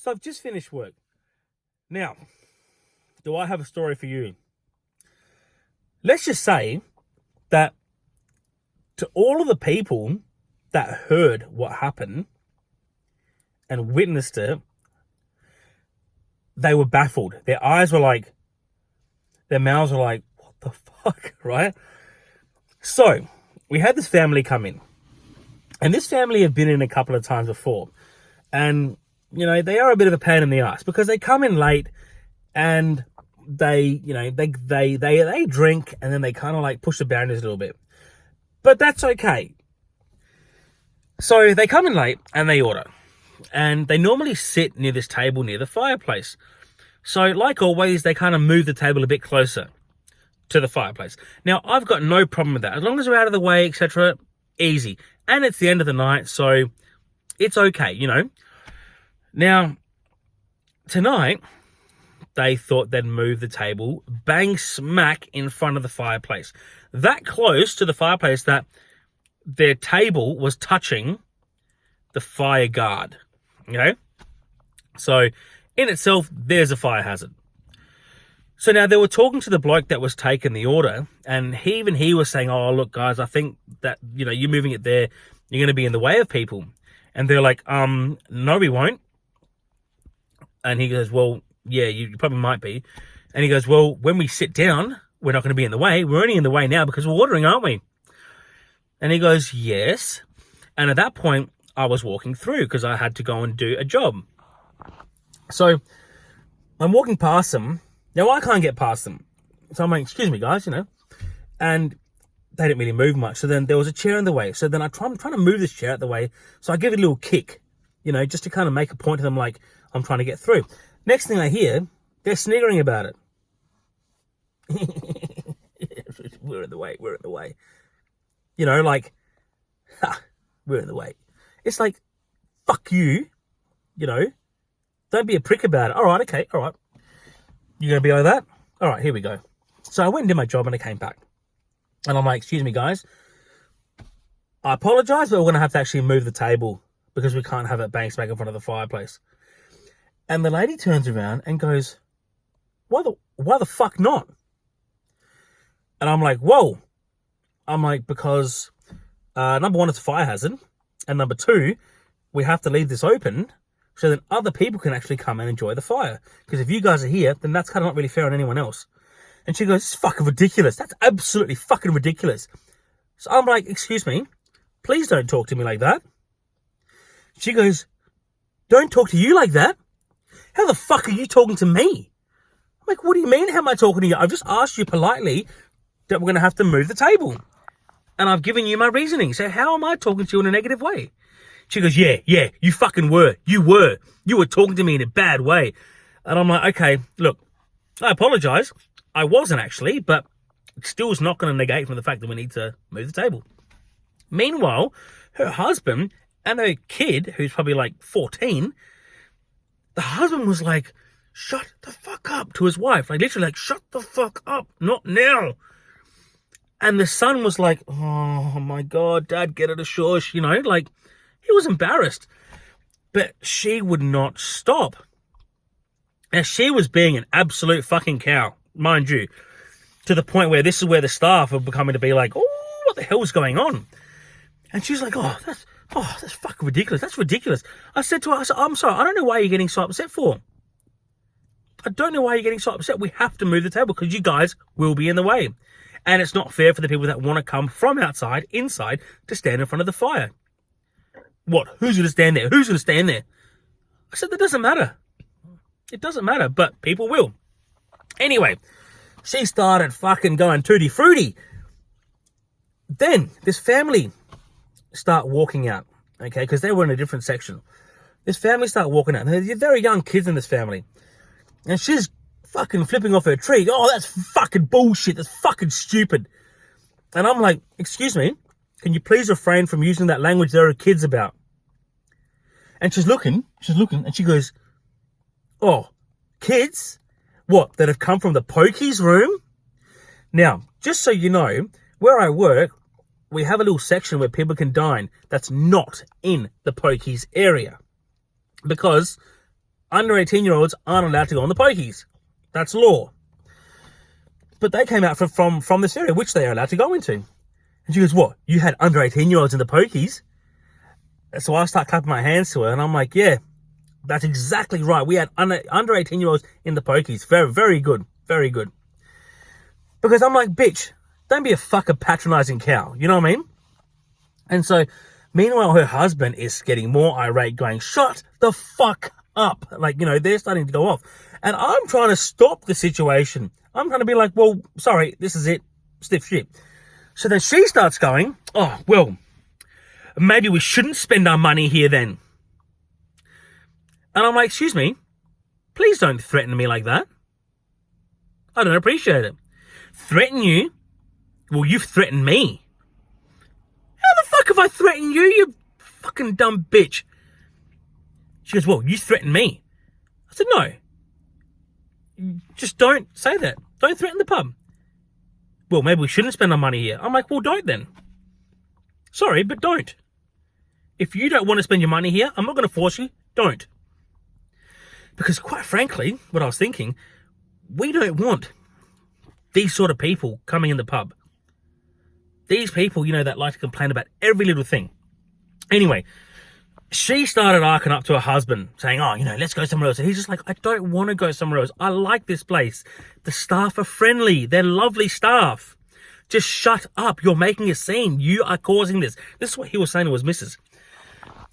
So I've just finished work. Now, do I have a story for you? Let's just say that to all of the people that heard what happened and witnessed it, they were baffled. Their eyes were like, their mouths were like, what the fuck, right? So, we had this family come in. And this family have been in a couple of times before. And, you know, they are a bit of a pain in the ass because they come in late and they, you know, they drink and then they kind of like push the boundaries a little bit. But that's okay. So they come in late and they order. And they normally sit near this table near the fireplace. So like always, they kind of move the table a bit closer to the fireplace. Now, I've got no problem with that. As long as they're out of the way, etc., easy. And it's the end of the night, so it's okay, you know. Now, tonight, they thought they'd move the table bang smack in front of the fireplace. That close to the fireplace that their table was touching the fire guard, okay? So, in itself, there's a fire hazard. So now they were talking to the bloke that was taking the order, and he was saying, oh, look, guys, I think that, you know, you're moving it there, you're going to be in the way of people. And they're like, no, we won't. And he goes, well, yeah, you probably might be. And he goes, well, when we sit down, we're not going to be in the way. We're only in the way now because we're ordering, aren't we? And he goes, yes. And at that point, I was walking through because I had to go and do a job. So I'm walking past them. Now, I can't get past them. So I'm like, excuse me, guys, you know. And they didn't really move much. So then there was a chair in the way. So then I'm trying to move this chair out the way. So I give it a little kick, you know, just to kind of make a point to them like I'm trying to get through. Next thing I hear, they're sniggering about it. We're in the way. We're in the way. You know, like, we're in the way. It's like, fuck you, you know. Don't be a prick about it. All right, okay, all right. You going to be like that? All right, here we go. So I went and did my job and I came back. And I'm like, excuse me, guys. I apologize, but we're going to have to actually move the table because we can't have it bang smack in front of the fireplace. And the lady turns around and goes, why the fuck not? And I'm like, whoa. I'm like, because number one, it's a fire hazard. And number two, we have to leave this open so that other people can actually come and enjoy the fire. Because if you guys are here, then that's kind of not really fair on anyone else. And she goes, it's fucking ridiculous. That's absolutely fucking ridiculous. So I'm like, excuse me, please don't talk to me like that. She goes, don't talk to you like that? How the fuck are you talking to me? I'm like, what do you mean, how am I talking to you? I've just asked you politely that we're going to have to move the table. And I've given you my reasoning. So how am I talking to you in a negative way? She goes, yeah, you fucking were. You were talking to me in a bad way. And I'm like, okay, look, I apologize. I wasn't actually, but still is not going to negate from the fact that we need to move the table. Meanwhile, her husband and her kid, who's probably like 14, the husband was like, shut the fuck up to his wife. Like literally like, shut the fuck up, not now. And the son was like, oh my God, Dad, get it a shush, you know, like he was embarrassed. But she would not stop. Now she was being an absolute fucking cow, mind you, to the point where this is where the staff are becoming to be like, oh, what the hell's going on? And she's like, that's fucking ridiculous. That's ridiculous. I said to her, I'm sorry, I don't know why you're getting so upset for. I don't know why you're getting so upset. We have to move the table because you guys will be in the way. And it's not fair for the people that want to come from outside, inside, to stand in front of the fire. What? Who's going to stand there? Who's going to stand there? I said, that doesn't matter. It doesn't matter, but people will. Anyway, she started fucking going tutti frutti. Then this family start walking out, okay, because they were in a different section. This family start walking out. And they're very young kids in this family. And she's fucking flipping off her tree. Oh, that's fucking bullshit. That's fucking stupid. And I'm like, excuse me, can you please refrain from using that language there are kids about? And she's looking, and she goes, oh, kids? What, that have come from the pokies room? Now, just so you know, where I work, we have a little section where people can dine that's not in the pokies area. Because under 18-year-olds aren't allowed to go on the pokies. That's law. But they came out from this area, which they are allowed to go into. And she goes, what? You had under 18-year-olds in the pokies? So I start clapping my hands to her, and I'm like, yeah, that's exactly right. We had under 18-year-olds in the pokies. Very, very good. Very good. Because I'm like, bitch, don't be a fucking patronizing cow. You know what I mean? And so, meanwhile, her husband is getting more irate, going, shut the fuck up. Like, you know, they're starting to go off. And I'm trying to stop the situation. I'm trying to be like, well, sorry, this is it. Stiff shit. So then she starts going, oh, well, maybe we shouldn't spend our money here then. And I'm like, excuse me, please don't threaten me like that. I don't appreciate it. Threaten you? Well, you've threatened me. How the fuck have I threatened you, you fucking dumb bitch? She goes, well, you threatened me. I said, no. Just don't say that. Don't threaten the pub. Well, maybe we shouldn't spend our money here. I'm like, well, don't then. Sorry, but don't. If you don't want to spend your money here, I'm not going to force you. Don't. Because quite frankly, what I was thinking, we don't want these sort of people coming in the pub. These people, you know, that like to complain about every little thing. Anyway, she started arcing up to her husband, saying, oh, you know, let's go somewhere else. And he's just like, I don't want to go somewhere else. I like this place. The staff are friendly. They're lovely staff. Just shut up. You're making a scene. You are causing this. This is what he was saying to his missus.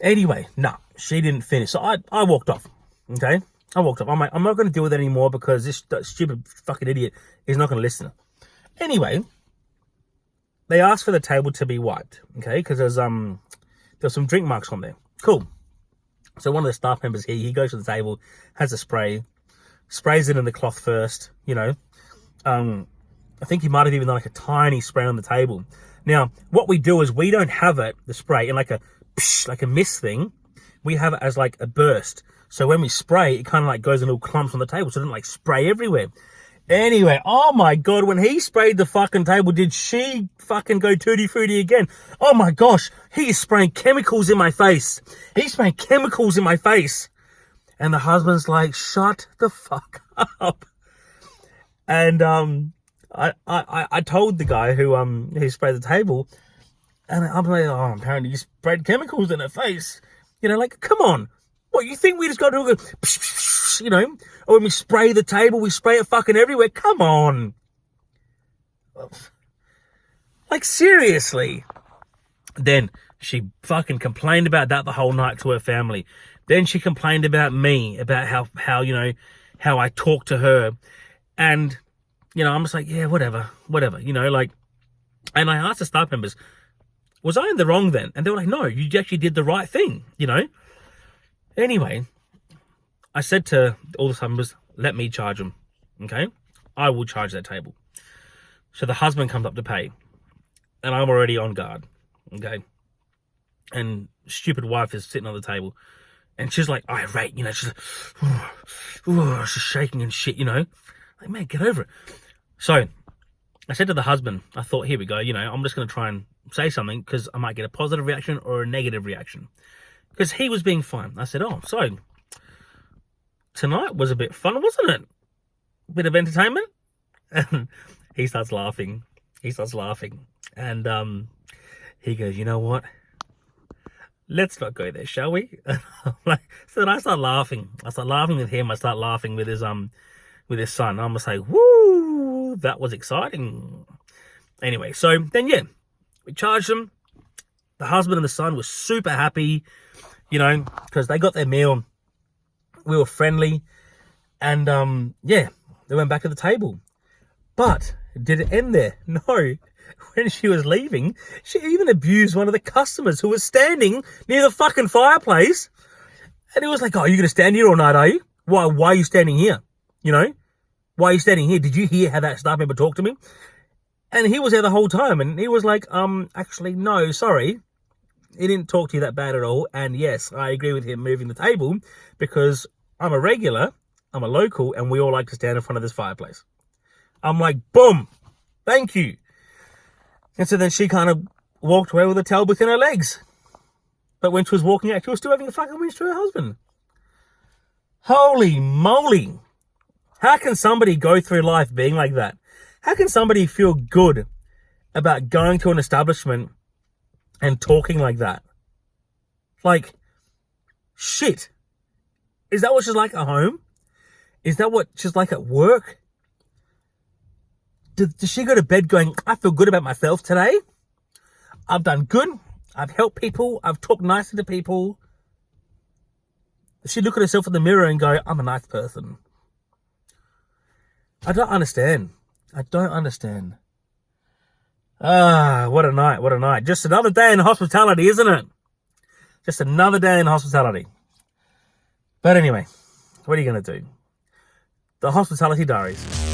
Anyway, no, she didn't finish. So I walked off, okay? I walked off. I'm like, I'm not going to deal with it anymore because this stupid fucking idiot is not going to listen. Anyway, they asked for the table to be wiped, okay? Because there's some drink marks on there. Cool. So one of the staff members here, he goes to the table, has a spray, sprays it in the cloth first, you know. I think he might have even done like a tiny spray on the table. Now, what we do is we don't have it, the spray, in like a mist thing. We have it as like a burst. So when we spray, it kind of like goes in little clumps on the table, so it doesn't like spray everywhere. Anyway, oh my God, when he sprayed the fucking table, did she fucking go tutti frutti again? Oh my gosh, he is spraying chemicals in my face. He's spraying chemicals in my face. And the husband's like, shut the fuck up. And I told the guy who sprayed the table, and I'm like, oh, apparently you sprayed chemicals in her face. You know, like, come on. What, you think we just got to go, you know, or when we spray the table, we spray it fucking everywhere? Come on. Like, seriously. Then she fucking complained about that the whole night to her family. Then she complained about me, about how you know, how I talk to her. And, you know, I'm just like, yeah, whatever, you know, like, and I asked the staff members, was I in the wrong then? And they were like, no, you actually did the right thing, you know. Anyway, I said to all the staff members, let me charge them, okay? I will charge that table. So the husband comes up to pay, and I'm already on guard, okay? And stupid wife is sitting on the table, and she's like irate, you know, she's like, she's shaking and shit, you know. Like, man, get over it. So I said to the husband, I thought, here we go, you know, I'm just going to try and say something because I might get a positive reaction or a negative reaction. Because he was being fine. I said, oh, so tonight was a bit fun, wasn't it? Bit of entertainment? And he starts laughing. And he goes, you know what? Let's not go there, shall we? So then I start laughing. I start laughing with him. I start laughing with his son. I'm just like, woo, that was exciting. Anyway, so then, yeah, we charged them. The husband and the son were super happy, you know, because they got their meal. We were friendly. And, yeah, they went back to the table. But did it end there? No. When she was leaving, she even abused one of the customers who was standing near the fucking fireplace. And he was like, oh, you're going to stand here all night, are you? Why are you standing here? You know? Why are you standing here? Did you hear how that staff member talked to me? And he was there the whole time. And he was like, actually, no, sorry. He didn't talk to you that bad at all. And yes, I agree with him moving the table because I'm a regular, I'm a local, and we all like to stand in front of this fireplace. I'm like, boom, thank you. And so then she kind of walked away with a towel between her legs. But when she was walking out, she was still having a fucking winch to her husband. Holy moly. How can somebody go through life being like that? How can somebody feel good about going to an establishment and talking like that? Like, shit. Is that what she's like at home? Is that what she's like at work? Does she go to bed going, I feel good about myself today? I've done good. I've helped people. I've talked nicely to people. Does she look at herself in the mirror and go, I'm a nice person? I don't understand. I don't understand. Ah, what a night. What a night. Just another day in hospitality, isn't it? Just another day in hospitality. But anyway, what are you going to do? The Hospitality Diaries.